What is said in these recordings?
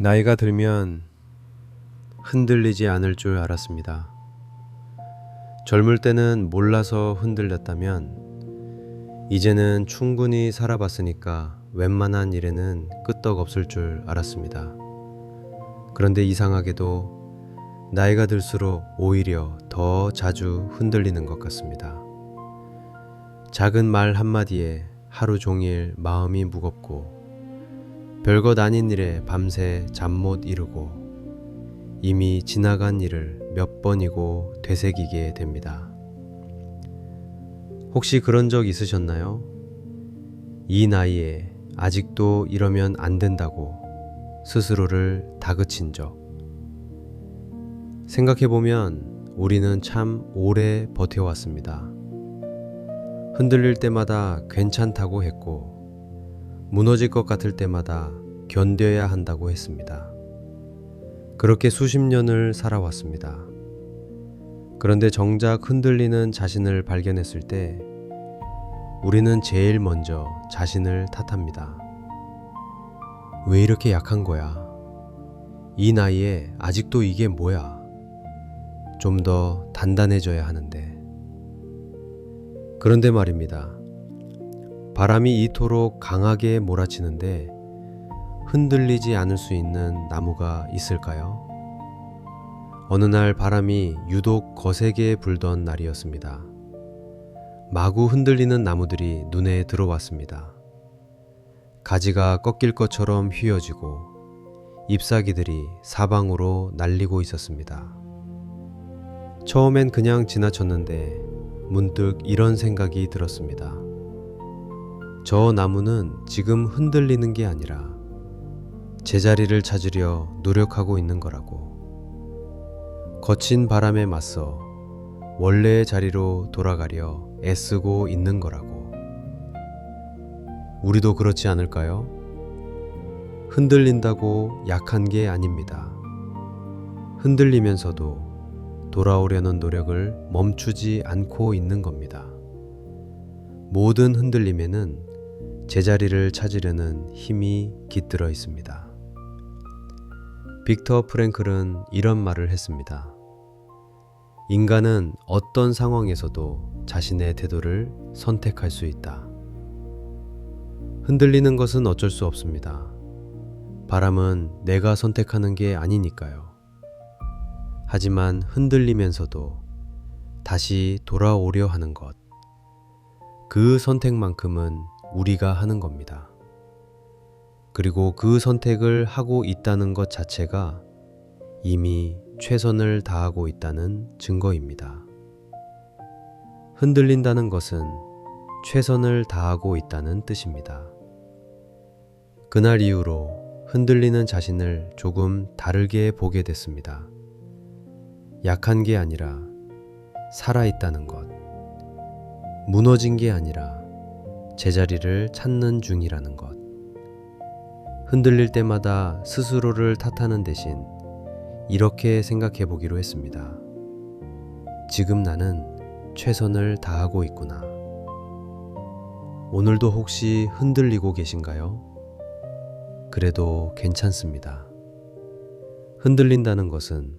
나이가 들면 흔들리지 않을 줄 알았습니다. 젊을 때는 몰라서 흔들렸다면 이제는 충분히 살아봤으니까 웬만한 일에는 끄떡없을 줄 알았습니다. 그런데 이상하게도 나이가 들수록 오히려 더 자주 흔들리는 것 같습니다. 작은 말 한마디에 하루 종일 마음이 무겁고 별것 아닌 일에 밤새 잠 못 이루고 이미 지나간 일을 몇 번이고 되새기게 됩니다. 혹시 그런 적 있으셨나요? 이 나이에 아직도 이러면 안 된다고 스스로를 다그친 적. 생각해보면 우리는 참 오래 버텨왔습니다. 흔들릴 때마다 괜찮다고 했고 무너질 것 같을 때마다 견뎌야 한다고 했습니다. 그렇게 수십 년을 살아왔습니다. 그런데 정작 흔들리는 자신을 발견했을 때 우리는 제일 먼저 자신을 탓합니다. 왜 이렇게 약한 거야? 이 나이에 아직도 이게 뭐야? 좀 더 단단해져야 하는데. 그런데 말입니다. 바람이 이토록 강하게 몰아치는데 흔들리지 않을 수 있는 나무가 있을까요? 어느 날 바람이 유독 거세게 불던 날이었습니다. 마구 흔들리는 나무들이 눈에 들어왔습니다. 가지가 꺾일 것처럼 휘어지고 잎사귀들이 사방으로 날리고 있었습니다. 처음엔 그냥 지나쳤는데 문득 이런 생각이 들었습니다. 저 나무는 지금 흔들리는 게 아니라 제자리를 찾으려 노력하고 있는 거라고. 거친 바람에 맞서 원래의 자리로 돌아가려 애쓰고 있는 거라고. 우리도 그렇지 않을까요? 흔들린다고 약한 게 아닙니다. 흔들리면서도 돌아오려는 노력을 멈추지 않고 있는 겁니다. 모든 흔들림에는 제자리를 찾으려는 힘이 깃들어 있습니다. 빅터 프랭클은 이런 말을 했습니다. 인간은 어떤 상황에서도 자신의 태도를 선택할 수 있다. 흔들리는 것은 어쩔 수 없습니다. 바람은 내가 선택하는 게 아니니까요. 하지만 흔들리면서도 다시 돌아오려 하는 것. 그 선택만큼은 우리가 하는 겁니다. 그리고 그 선택을 하고 있다는 것 자체가 이미 최선을 다하고 있다는 증거입니다. 흔들린다는 것은 최선을 다하고 있다는 뜻입니다. 그날 이후로 흔들리는 자신을 조금 다르게 보게 됐습니다. 약한 게 아니라 살아있다는 것. 무너진 게 아니라 제자리를 찾는 중이라는 것. 흔들릴 때마다 스스로를 탓하는 대신 이렇게 생각해 보기로 했습니다. 지금 나는 최선을 다하고 있구나. 오늘도 혹시 흔들리고 계신가요? 그래도 괜찮습니다. 흔들린다는 것은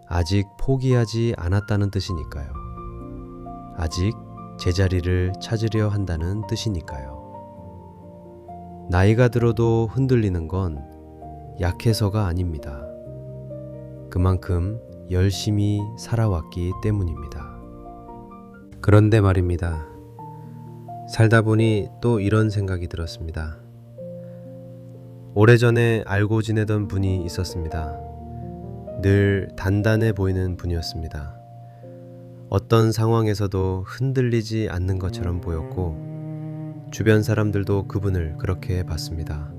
아직 포기하지 않았다는 뜻이니까요. 아직 제자리를 찾으려 한다는 뜻이니까요. 나이가 들어도 흔들리는 건 약해서가 아닙니다. 그만큼 열심히 살아왔기 때문입니다. 그런데 말입니다. 살다 보니 또 이런 생각이 들었습니다. 오래전에 알고 지내던 분이 있었습니다. 늘 단단해 보이는 분이었습니다. 어떤 상황에서도 흔들리지 않는 것처럼 보였고 주변 사람들도 그분을 그렇게 봤습니다.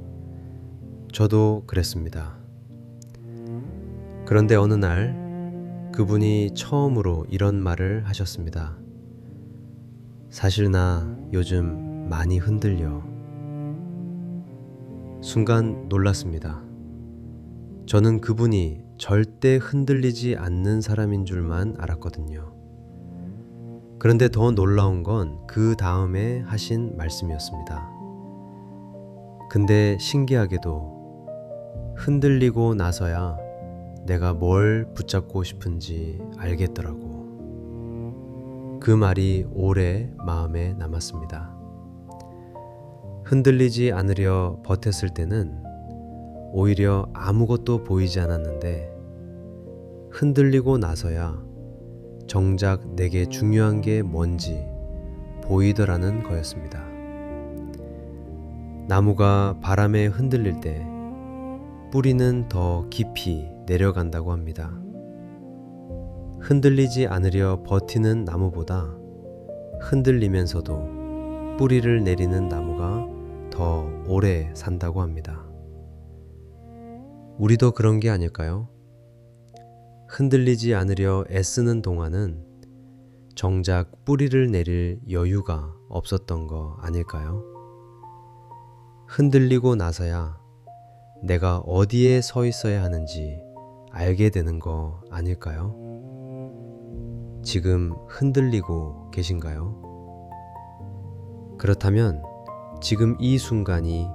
저도 그랬습니다. 그런데 어느 날 그분이 처음으로 이런 말을 하셨습니다. 사실 나 요즘 많이 흔들려. 순간 놀랐습니다. 저는 그분이 절대 흔들리지 않는 사람인 줄만 알았거든요. 그런데 더 놀라운 건 그 다음에 하신 말씀이었습니다. 근데 신기하게도 흔들리고 나서야 내가 뭘 붙잡고 싶은지 알겠더라고. 그 말이 오래 마음에 남았습니다. 흔들리지 않으려 버텼을 때는 오히려 아무것도 보이지 않았는데 흔들리고 나서야 정작 내게 중요한 게 뭔지 보이더라는 거였습니다. 나무가 바람에 흔들릴 때 뿌리는 더 깊이 내려간다고 합니다. 흔들리지 않으려 버티는 나무보다 흔들리면서도 뿌리를 내리는 나무가 더 오래 산다고 합니다. 우리도 그런 게 아닐까요? 흔들리지 않으려 애쓰는 동안은 정작 뿌리를 내릴 여유가 없었던 거 아닐까요? 흔들리고 나서야 내가 어디에 서 있어야 하는지 알게 되는 거 아닐까요? 지금 흔들리고 계신가요? 그렇다면 지금 이 순간이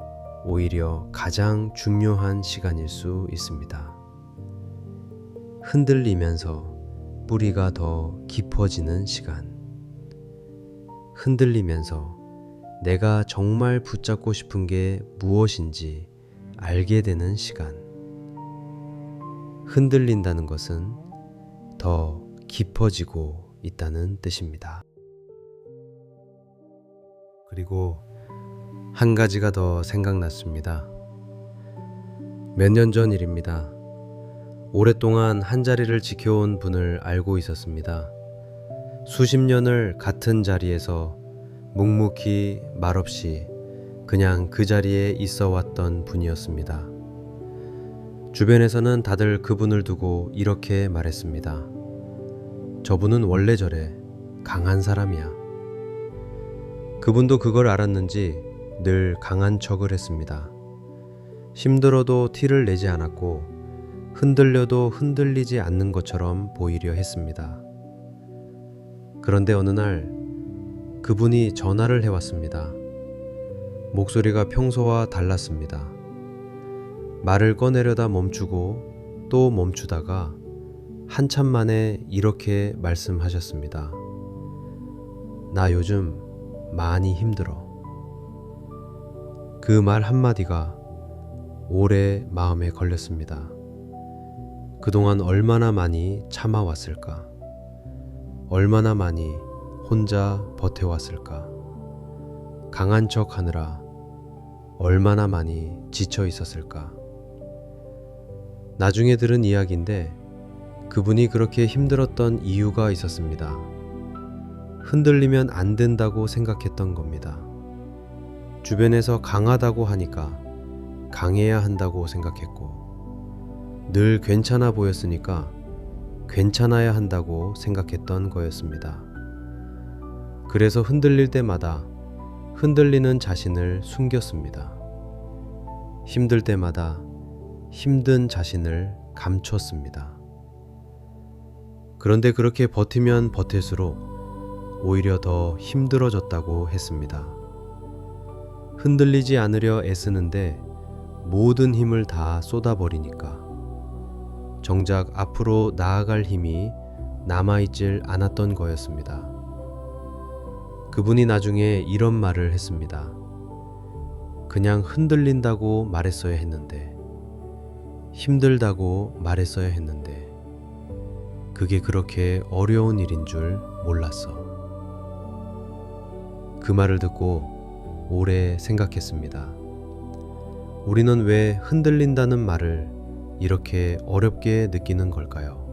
오히려 가장 중요한 시간일 수 있습니다. 흔들리면서 뿌리가 더 깊어지는 시간. 흔들리면서 내가 정말 붙잡고 싶은 게 무엇인지 알게 되는 시간. 흔들린다는 것은 더 깊어지고 있다는 뜻입니다. 그리고 한 가지가 더 생각났습니다. 몇 년 전 일입니다. 오랫동안 한 자리를 지켜온 분을 알고 있었습니다. 수십 년을 같은 자리에서 묵묵히 말없이 그냥 그 자리에 있어 왔던 분이었습니다. 주변에서는 다들 그분을 두고 이렇게 말했습니다. 저분은 원래 저래 강한 사람이야. 그분도 그걸 알았는지 늘 강한 척을 했습니다. 힘들어도 티를 내지 않았고 흔들려도 흔들리지 않는 것처럼 보이려 했습니다. 그런데 어느 날 그분이 전화를 해왔습니다. 목소리가 평소와 달랐습니다. 말을 꺼내려다 멈추고 또 멈추다가 한참 만에 이렇게 말씀하셨습니다. 나 요즘 많이 힘들어. 그 말 한마디가 오래 마음에 걸렸습니다. 그동안 얼마나 많이 참아왔을까? 얼마나 많이 혼자 버텨왔을까? 강한 척 하느라 얼마나 많이 지쳐 있었을까? 나중에 들은 이야기인데 그분이 그렇게 힘들었던 이유가 있었습니다. 흔들리면 안 된다고 생각했던 겁니다. 주변에서 강하다고 하니까 강해야 한다고 생각했고 늘 괜찮아 보였으니까 괜찮아야 한다고 생각했던 거였습니다. 그래서 흔들릴 때마다 흔들리는 자신을 숨겼습니다. 힘들 때마다 힘든 자신을 감췄습니다. 그런데 그렇게 버티면 버틸수록 오히려 더 힘들어졌다고 했습니다. 흔들리지 않으려 애쓰는데 모든 힘을 다 쏟아버리니까 정작 앞으로 나아갈 힘이 남아있질 않았던 거였습니다. 그분이 나중에 이런 말을 했습니다. 그냥 흔들린다고 말했어야 했는데, 힘들다고 말했어야 했는데, 그게 그렇게 어려운 일인 줄 몰랐어. 그 말을 듣고 오래 생각했습니다. 우리는 왜 흔들린다는 말을 이렇게 어렵게 느끼는 걸까요?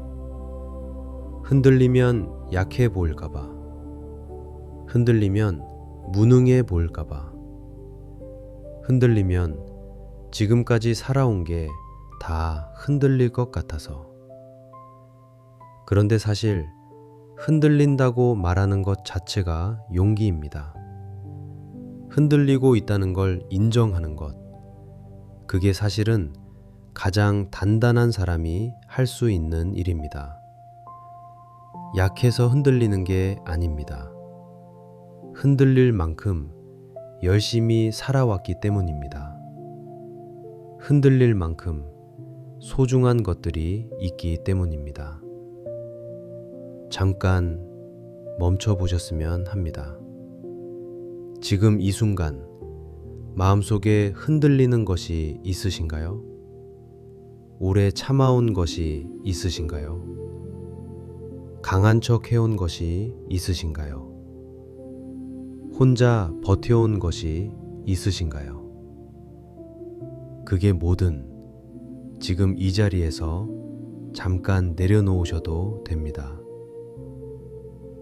흔들리면 약해 보일까봐, 흔들리면 무능해 보일까봐, 흔들리면 지금까지 살아온 게 다 흔들릴 것 같아서. 그런데 사실 흔들린다고 말하는 것 자체가 용기입니다. 흔들리고 있다는 걸 인정하는 것, 그게 사실은 가장 단단한 사람이 할 수 있는 일입니다. 약해서 흔들리는 게 아닙니다. 흔들릴 만큼 열심히 살아왔기 때문입니다. 흔들릴 만큼 소중한 것들이 있기 때문입니다. 잠깐 멈춰 보셨으면 합니다. 지금 이 순간 마음속에 흔들리는 것이 있으신가요? 오래 참아온 것이 있으신가요? 강한 척 해온 것이 있으신가요? 혼자 버텨온 것이 있으신가요? 그게 뭐든 지금 이 자리에서 잠깐 내려놓으셔도 됩니다.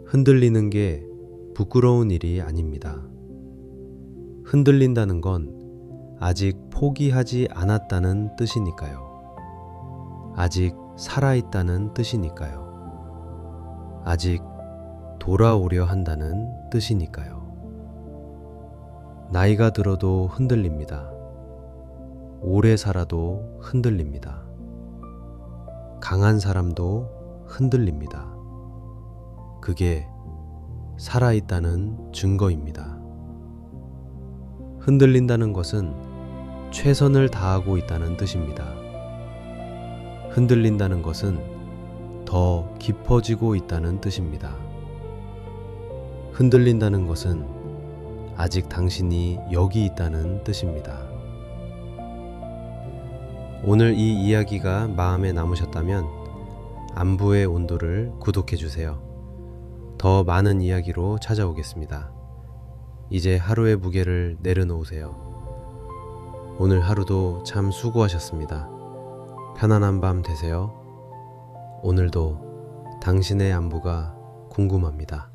흔들리는 게 부끄러운 일이 아닙니다. 흔들린다는 건 아직 포기하지 않았다는 뜻이니까요. 아직 살아있다는 뜻이니까요. 아직 돌아오려 한다는 뜻이니까요. 나이가 들어도 흔들립니다. 오래 살아도 흔들립니다. 강한 사람도 흔들립니다. 그게 살아있다는 증거입니다. 흔들린다는 것은 최선을 다하고 있다는 뜻입니다. 흔들린다는 것은 더 깊어지고 있다는 뜻입니다. 흔들린다는 것은 아직 당신이 여기 있다는 뜻입니다. 오늘 이 이야기가 마음에 남으셨다면 안부의 온도를 구독해 주세요. 더 많은 이야기로 찾아오겠습니다. 이제 하루의 무게를 내려놓으세요. 오늘 하루도 참 수고하셨습니다. 편안한 밤 되세요. 오늘도 당신의 안부가 궁금합니다.